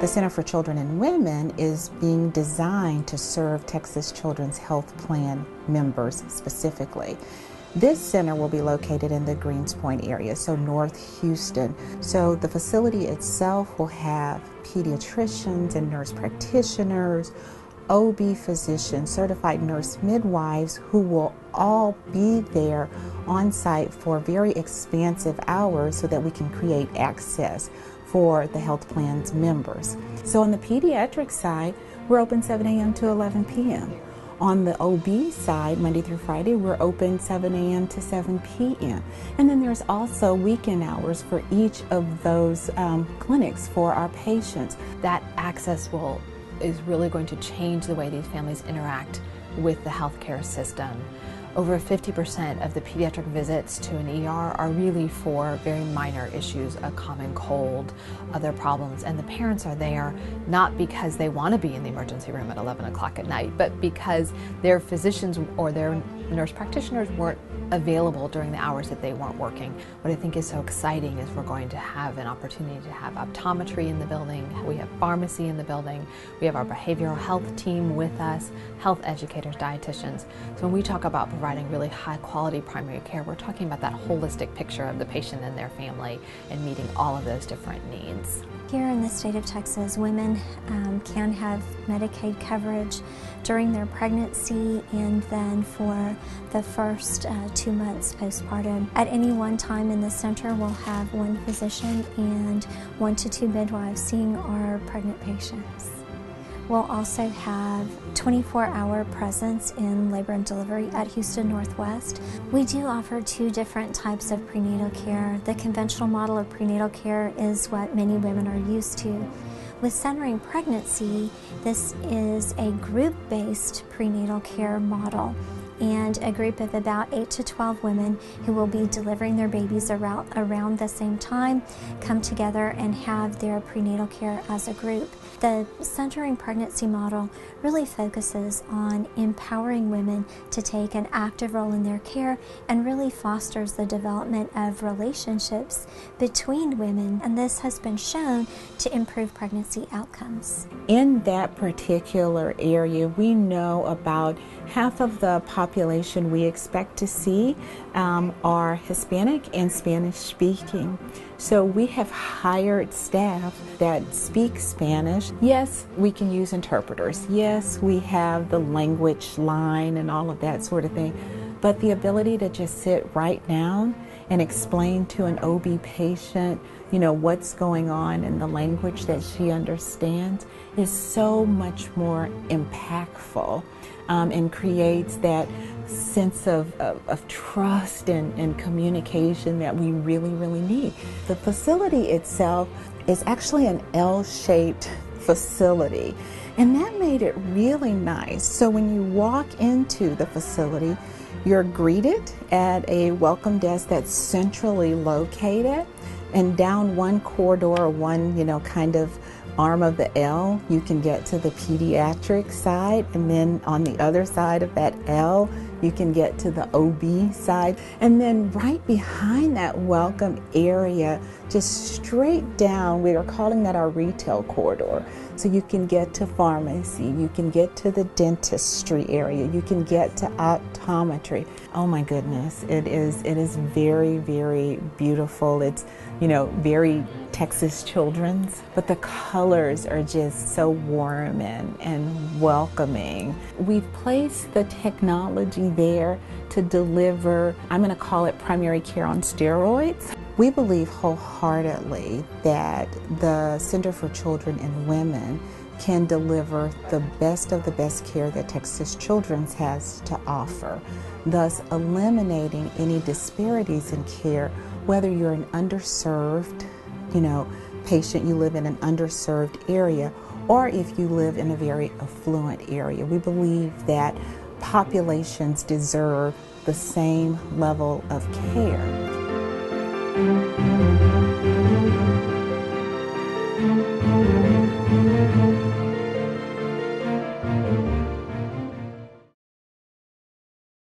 The Center for Children and Women is being designed to serve Texas Children's Health Plan members specifically. This center will be located in the Greens Point area, so North Houston. So the facility itself will have pediatricians and nurse practitioners, OB physicians, certified nurse midwives who will all be there on site for very expansive hours so that we can create access for the health plan's members. So on the pediatric side, we're open 7 a.m. to 11 p.m. On the OB side, Monday through Friday, we're open 7 a.m. to 7 p.m. And then there's also weekend hours for each of those clinics for our patients. That access is really going to change the way these families interact with the healthcare system. Over 50% of the pediatric visits to an ER are really for very minor issues, a common cold, other problems, and the parents are there not because they want to be in the emergency room at 11 o'clock at night, but because their physicians or their nurse practitioners weren't available during the hours that they weren't working. What I think is so exciting is we're going to have an opportunity to have optometry in the building, we have pharmacy in the building, we have our behavioral health team with us, health educators, dietitians. So when we talk about providing really high quality primary care, we're talking about that holistic picture of the patient and their family and meeting all of those different needs. Here in the state of Texas, women can have Medicaid coverage during their pregnancy and then for the first 2 months postpartum. At any one time in the center, we'll have one physician and 1 to 2 midwives seeing our pregnant patients. We'll also have 24-hour presence in labor and delivery at Houston Northwest. We do offer 2 different types of prenatal care. The conventional model of prenatal care is what many women are used to. With centering pregnancy, this is a group-based prenatal care model, and a group of about 8 to 12 women who will be delivering their babies around the same time come together and have their prenatal care as a group. The centering pregnancy model really focuses on empowering women to take an active role in their care and really fosters the development of relationships between women, and this has been shown to improve pregnancy outcomes. In that particular area, we know about half of the population we expect to see are Hispanic and Spanish speaking. So we have hired staff that speak Spanish. Yes, we can use interpreters. Yes, we have the language line and all of that sort of thing. But the ability to just sit right down and explain to an OB patient, you know, what's going on in the language that she understands is so much more impactful and creates that sense of trust and communication that we really need. The facility itself is actually an L-shaped facility, and that made it really nice. So when you walk into the facility, you're greeted at a welcome desk that's centrally located, and down one corridor, one kind of arm of the L, you can get to the pediatric side, and then on the other side of that L, you can get to the OB side. And then right behind that welcome area, just straight down, we are calling that our retail corridor. So you can get to pharmacy, you can get to the dentistry area, you can get to optometry. Oh my goodness, it is very beautiful. It's, very Texas Children's, but the colors are just so warm and welcoming. We've placed the technology there to deliver, I'm going to call it primary care on steroids. We believe wholeheartedly that the Center for Children and Women can deliver the best of the best care that Texas Children's has to offer, thus eliminating any disparities in care, whether you're an underserved, patient, you live in an underserved area, or if you live in a very affluent area. We believe that populations deserve the same level of care.